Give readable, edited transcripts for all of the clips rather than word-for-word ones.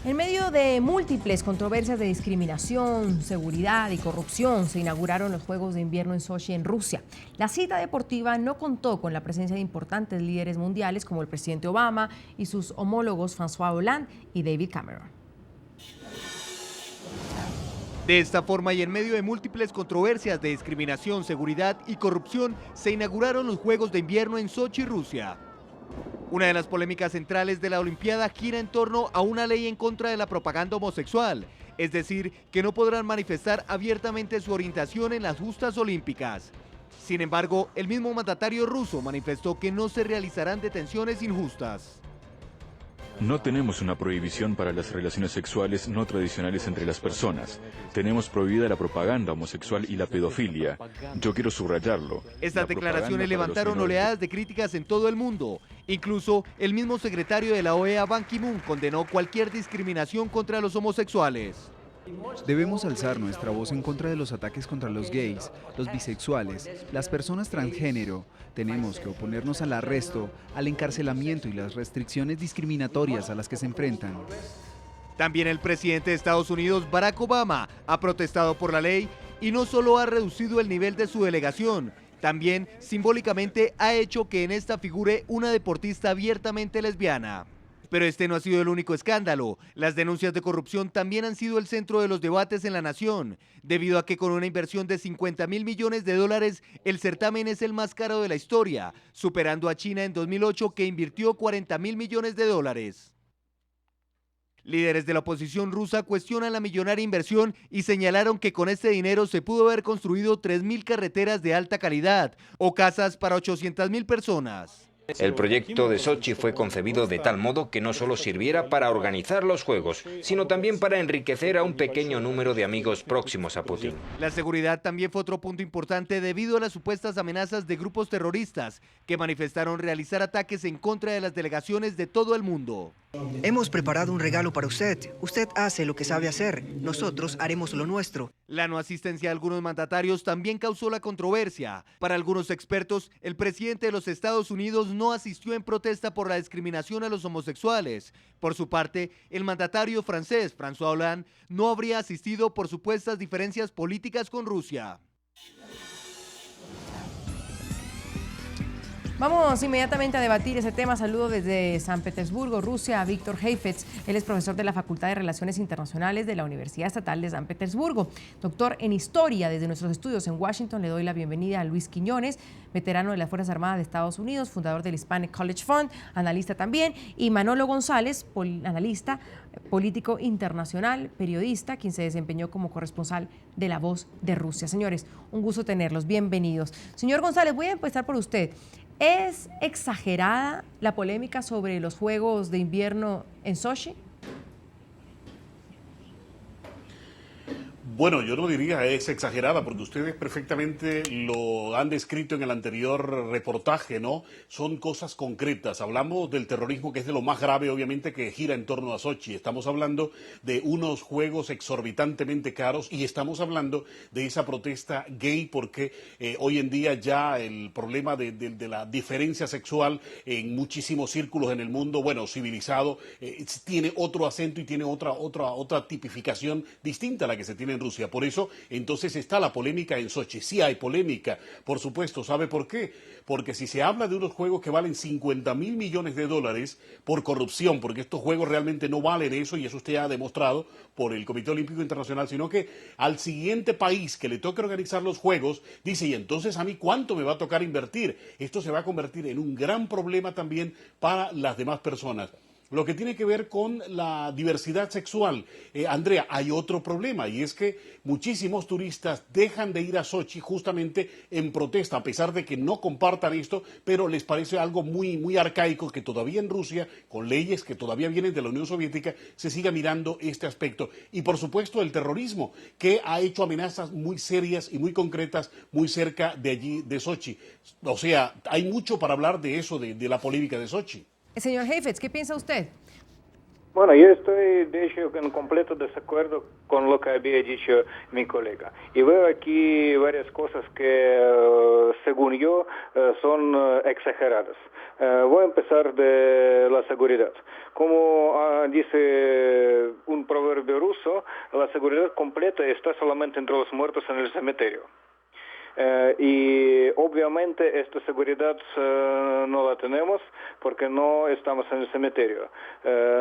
En medio de múltiples controversias de discriminación, seguridad y corrupción, se inauguraron los Juegos de Invierno en Sochi, en Rusia. La cita deportiva no contó con la presencia de importantes líderes mundiales como el presidente Obama y sus homólogos François Hollande y David Cameron. De esta forma y en medio de múltiples controversias de discriminación, seguridad y corrupción, se inauguraron los Juegos de Invierno en Sochi, Rusia. Una de las polémicas centrales de la Olimpiada gira en torno a una ley en contra de la propaganda homosexual, es decir, que no podrán manifestar abiertamente su orientación en las justas olímpicas. Sin embargo, el mismo mandatario ruso manifestó que no se realizarán detenciones injustas. No tenemos una prohibición para las relaciones sexuales no tradicionales entre las personas. Tenemos prohibida la propaganda homosexual y la pedofilia. Yo quiero subrayarlo. Estas declaraciones levantaron oleadas de críticas en todo el mundo. Incluso el mismo secretario de la OEA, Ban Ki-moon, condenó cualquier discriminación contra los homosexuales. Debemos alzar nuestra voz en contra de los ataques contra los gays, los bisexuales, las personas transgénero. Tenemos que oponernos al arresto, al encarcelamiento y las restricciones discriminatorias a las que se enfrentan. También el presidente de Estados Unidos, Barack Obama, ha protestado por la ley y no solo ha reducido el nivel de su delegación, también simbólicamente ha hecho que en esta figure una deportista abiertamente lesbiana. Pero este no ha sido el único escándalo. Las denuncias de corrupción también han sido el centro de los debates en la nación, debido a que con una inversión de 50.000 millones de dólares, el certamen es el más caro de la historia, superando a China en 2008, que invirtió 40.000 millones de dólares. Líderes de la oposición rusa cuestionan la millonaria inversión y señalaron que con este dinero se pudo haber construido 3.000 carreteras de alta calidad o casas para 800.000 personas. El proyecto de Sochi fue concebido de tal modo que no solo sirviera para organizar los Juegos, sino también para enriquecer a un pequeño número de amigos próximos a Putin. La seguridad también fue otro punto importante debido a las supuestas amenazas de grupos terroristas que manifestaron realizar ataques en contra de las delegaciones de todo el mundo. Hemos preparado un regalo para usted. Usted hace lo que sabe hacer. Nosotros haremos lo nuestro. La no asistencia de algunos mandatarios también causó la controversia. Para algunos expertos, el presidente de los Estados Unidos no asistió en protesta por la discriminación a los homosexuales. Por su parte, el mandatario francés, François Hollande, no habría asistido por supuestas diferencias políticas con Rusia. Vamos inmediatamente a debatir ese tema. Saludo desde San Petersburgo, Rusia, a Víctor Heifetz. Él es profesor de la Facultad de Relaciones Internacionales de la Universidad Estatal de San Petersburgo. Doctor en Historia, desde nuestros estudios en Washington, le doy la bienvenida a Luis Quiñones, veterano de las Fuerzas Armadas de Estados Unidos, fundador del Hispanic College Fund, analista también, y Manolo González, analista político internacional, periodista, quien se desempeñó como corresponsal de La Voz de Rusia. Señores, un gusto tenerlos, bienvenidos. Señor González, voy a empezar por usted. ¿Es exagerada la polémica sobre los Juegos de Invierno en Sochi? Bueno, yo no diría es exagerada, porque ustedes perfectamente lo han descrito en el anterior reportaje, ¿no? Son cosas concretas. Hablamos del terrorismo, que es de lo más grave, obviamente, que gira en torno a Sochi. Estamos hablando de unos juegos exorbitantemente caros y estamos hablando de esa protesta gay, porque hoy en día ya el problema de la diferencia sexual en muchísimos círculos en el mundo, bueno, civilizado, tiene otro acento y tiene otra tipificación distinta a la que se tiene en Rusia. Por eso, entonces, está la polémica en Sochi. Sí hay polémica, por supuesto. ¿Sabe por qué? Porque si se habla de unos juegos que valen 50.000 millones de dólares por corrupción, porque estos juegos realmente no valen eso, y eso usted ha demostrado por el Comité Olímpico Internacional, sino que al siguiente país que le toque organizar los juegos, dice, y entonces a mí ¿cuánto me va a tocar invertir? Esto se va a convertir en un gran problema también para las demás personas. Lo que tiene que ver con la diversidad sexual, Andrea, hay otro problema, y es que muchísimos turistas dejan de ir a Sochi justamente en protesta, a pesar de que no compartan esto, pero les parece algo muy arcaico que todavía en Rusia, con leyes que todavía vienen de la Unión Soviética, se siga mirando este aspecto. Y por supuesto el terrorismo, que ha hecho amenazas muy serias y muy concretas muy cerca de allí, de Sochi. O sea, hay mucho para hablar de eso, de la polémica de Sochi. Señor Heifetz, ¿qué piensa usted? Bueno, yo estoy de hecho en completo desacuerdo con lo que había dicho mi colega. Y veo aquí varias cosas que, según yo, son exageradas. Voy a empezar de la seguridad. Como dice un proverbio ruso, la seguridad completa está solamente entre los muertos en el cementerio. Y obviamente esta seguridad no la tenemos porque no estamos en el cementerio.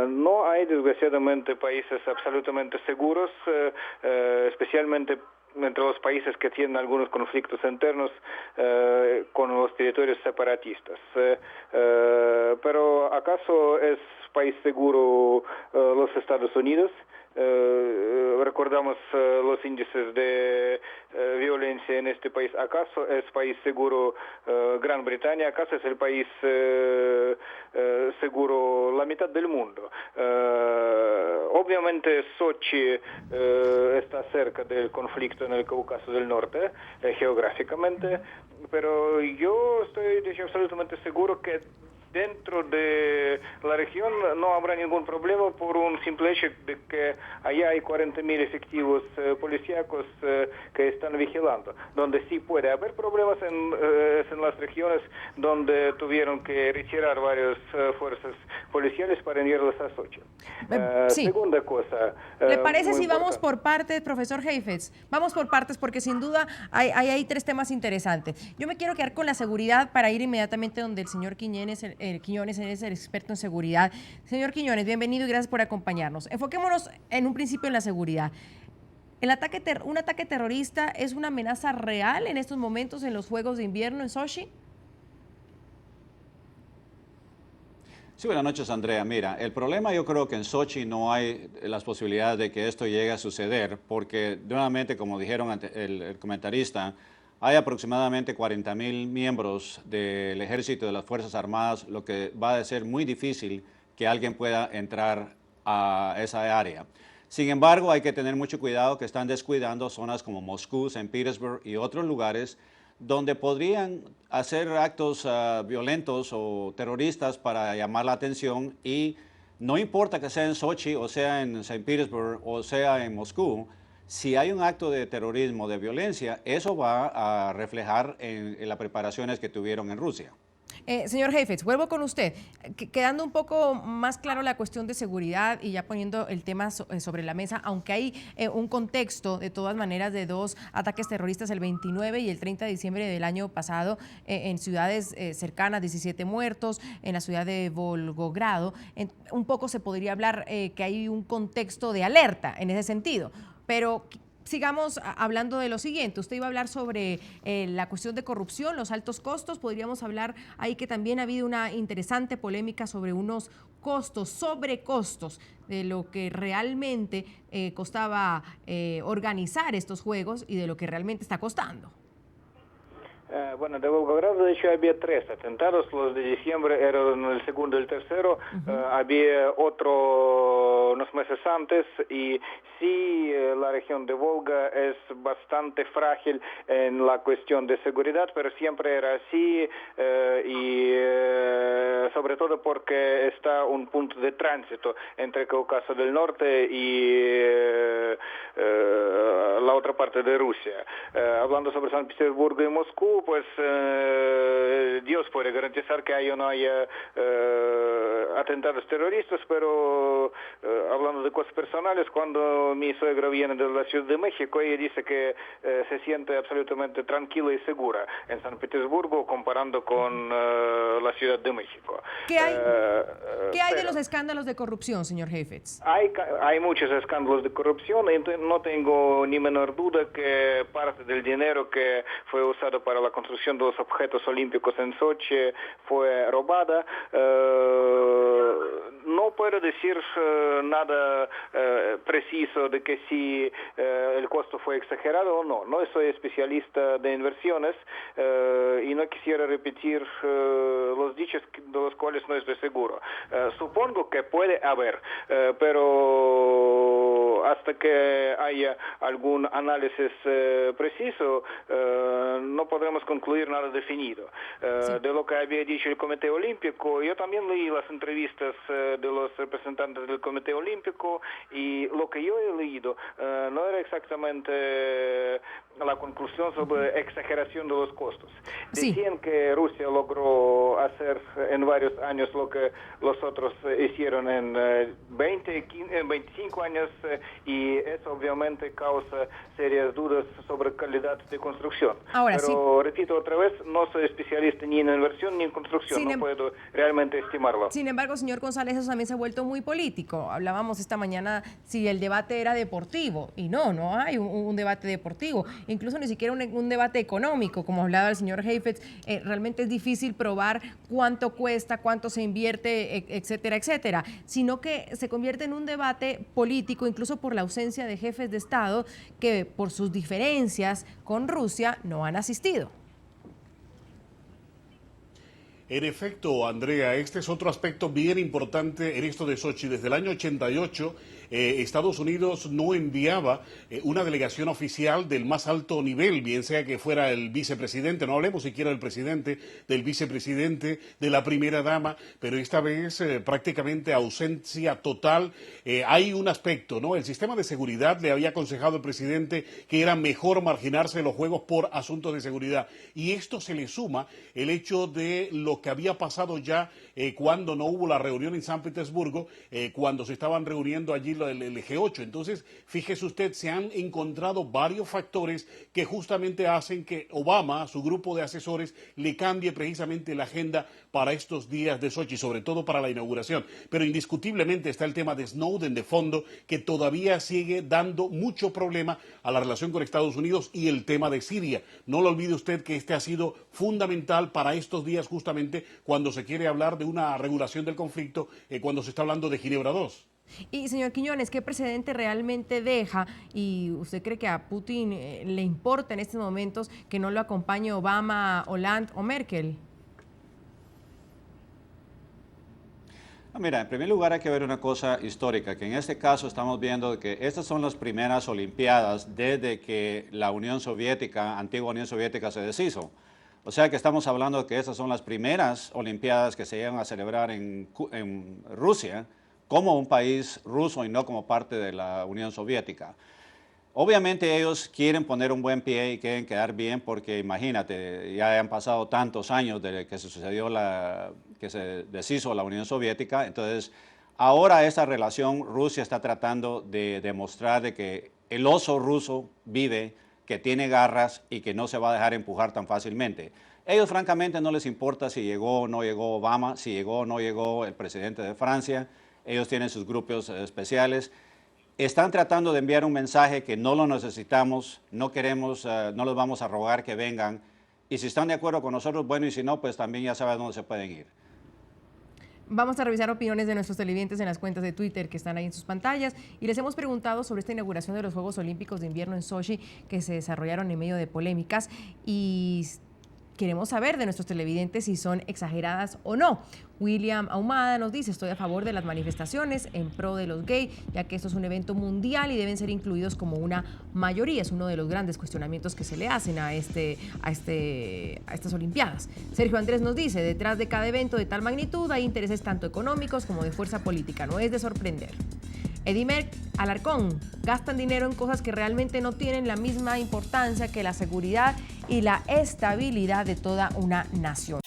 No hay desgraciadamente países absolutamente seguros, especialmente entre los países que tienen algunos conflictos internos con los territorios separatistas. Pero ¿acaso es país seguro los Estados Unidos? Recordamos los índices de violencia en este país. ¿Acaso es país seguro Gran Bretaña? ¿Acaso es el país seguro la mitad del mundo? Obviamente Sochi está cerca del conflicto en el Cáucaso del Norte, geográficamente, pero yo estoy de hecho absolutamente seguro que dentro de la región no habrá ningún problema por un simple hecho de que allá hay 40.000 efectivos policíacos que están vigilando. Donde sí puede haber problemas es en las regiones donde tuvieron que retirar varias fuerzas policiales para enviarlas a Sochi. Sí. Segunda cosa. ¿Le parece si importante. vamos por partes, profesor Heifetz? Vamos por partes porque sin duda hay tres temas interesantes. Yo me quiero quedar con la seguridad para ir inmediatamente donde el señor Quiñones es el experto en seguridad. Señor Quiñones, bienvenido y gracias por acompañarnos. Enfoquémonos en un principio en la seguridad. ¿Un ataque terrorista es una amenaza real en estos momentos en los Juegos de Invierno en Sochi? Sí, buenas noches, Andrea. Mira, el problema yo creo que en Sochi no hay las posibilidades de que esto llegue a suceder, porque nuevamente, como dijeron el comentarista, hay aproximadamente 40.000 miembros del Ejército y de las Fuerzas Armadas, lo que va a ser muy difícil que alguien pueda entrar a esa área. Sin embargo, hay que tener mucho cuidado que están descuidando zonas como Moscú, San Petersburg y otros lugares donde podrían hacer actos violentos o terroristas para llamar la atención, y no importa que sea en Sochi o sea en San Petersburg o sea en Moscú, si hay un acto de terrorismo, de violencia, eso va a reflejar en las preparaciones que tuvieron en Rusia. Señor Heifetz, vuelvo con usted, quedando un poco más claro la cuestión de seguridad y ya poniendo el tema sobre la mesa, aunque hay un contexto de todas maneras de dos ataques terroristas el 29 y el 30 de diciembre del año pasado en ciudades cercanas, 17 muertos, en la ciudad de Volgogrado, un poco se podría hablar que hay un contexto de alerta en ese sentido, pero sigamos hablando de lo siguiente. Usted iba a hablar sobre la cuestión de corrupción, los altos costos. Podríamos hablar ahí que también ha habido una interesante polémica sobre unos costos, sobrecostos de lo que realmente costaba organizar estos juegos y de lo que realmente está costando. Bueno, de Volgogrado de hecho había 3 atentados, los de diciembre eran el segundo y el tercero, había otro unos meses antes, y sí, la región de Volga es bastante frágil en la cuestión de seguridad, pero siempre era así, y sobre todo porque está un punto de tránsito entre Cáucaso del Norte y la otra parte de Rusia. Hablando sobre San Petersburgo y Moscú, pues Dios puede garantizar que ahí no haya atentados terroristas, pero hablando de cosas personales, cuando mi suegra viene de la Ciudad de México, ella dice que se siente absolutamente tranquila y segura en San Petersburgo comparando con la Ciudad de México. ¿Qué hay de los escándalos de corrupción, señor Heifetz? Hay muchos escándalos de corrupción y no tengo ni menor duda que parte del dinero que fue usado para la construcción de los objetos olímpicos en Sochi fue robada. No puedo decir nada preciso de que si el costo fue exagerado o no. No soy especialista de inversiones y no quisiera repetir los dichos de los cuales no estoy seguro. Supongo que puede haber, pero hasta que haya algún análisis preciso, no podremos concluir nada definido. De lo que había dicho el Comité Olímpico, yo también leí las entrevistas de los representantes del Comité Olímpico, y lo que yo he leído no era exactamente la conclusión sobre exageración de los costos. Decían que Rusia logró hacer en varios años lo que los otros hicieron en 25 años, y eso obviamente causa serias dudas sobre calidad de construcción. Ahora, pero repito otra vez, no soy especialista ni en inversión ni en construcción, no puedo realmente estimarlo. Sin embargo, señor González, eso también se ha vuelto muy político. Hablábamos esta mañana si el debate era deportivo, y no hay un debate deportivo, incluso ni siquiera un debate económico, como hablaba el señor Heifetz. Realmente es difícil probar cuánto cuesta, cuánto se invierte, etcétera, etcétera, sino que se convierte en un debate político, incluso por la ausencia de jefes de Estado que por sus diferencias con Rusia no han asistido. En efecto, Andrea, este es otro aspecto bien importante en esto de Sochi. Desde el año 88, Estados Unidos no enviaba una delegación oficial del más alto nivel, bien sea que fuera el vicepresidente, no hablemos siquiera del presidente, del vicepresidente, de la primera dama, pero esta vez prácticamente ausencia total. Hay un aspecto, ¿no? El sistema de seguridad le había aconsejado al presidente que era mejor marginarse de los Juegos por asuntos de seguridad. Y esto se le suma el hecho de lo que había pasado ya cuando no hubo la reunión en San Petersburgo, cuando se estaban reuniendo allí el G8. Entonces, fíjese usted, se han encontrado varios factores que justamente hacen que Obama, su grupo de asesores, le cambie precisamente la agenda para estos días de Sochi, sobre todo para la inauguración. Pero indiscutiblemente está el tema de Snowden de fondo, que todavía sigue dando mucho problema a la relación con Estados Unidos, y el tema de Siria. No lo olvide usted que este ha sido fundamental para estos días, justamente cuando se quiere hablar de una regulación del conflicto, cuando se está hablando de Ginebra II. Y señor Quiñones, ¿qué precedente realmente deja? ¿Y usted cree que a Putin le importa en estos momentos que no lo acompañe Obama, Hollande o Merkel? Mira, en primer lugar hay que ver una cosa histórica, que en este caso estamos viendo que estas son las primeras Olimpiadas desde que la Unión Soviética, antigua Unión Soviética, se deshizo. O sea que estamos hablando de que estas son las primeras Olimpiadas que se llegan a celebrar en Rusia, como un país ruso y no como parte de la Unión Soviética. Obviamente ellos quieren poner un buen pie y quieren quedar bien, porque imagínate, ya han pasado tantos años desde que se sucedió que se deshizo la Unión Soviética. Entonces, ahora esta relación, Rusia está tratando de demostrar de que el oso ruso vive, que tiene garras y que no se va a dejar empujar tan fácilmente. Ellos francamente no les importa si llegó o no llegó Obama, si llegó o no llegó el presidente de Francia. Ellos tienen sus grupos especiales. Están tratando de enviar un mensaje que no lo necesitamos, no queremos, no les vamos a rogar que vengan. Y si están de acuerdo con nosotros, bueno, y si no, pues también ya saben dónde se pueden ir. Vamos a revisar opiniones de nuestros televidentes en las cuentas de Twitter que están ahí en sus pantallas, y les hemos preguntado sobre esta inauguración de los Juegos Olímpicos de Invierno en Sochi, que se desarrollaron en medio de polémicas, y queremos saber de nuestros televidentes si son exageradas o no. William Ahumada nos dice: estoy a favor de las manifestaciones en pro de los gays, ya que esto es un evento mundial y deben ser incluidos como una mayoría. Es uno de los grandes cuestionamientos que se le hacen a estas Olimpiadas. Sergio Andrés nos dice: detrás de cada evento de tal magnitud hay intereses tanto económicos como de fuerza política. No es de sorprender. Edimer Alarcón: gastan dinero en cosas que realmente no tienen la misma importancia que la seguridad y la estabilidad de toda una nación.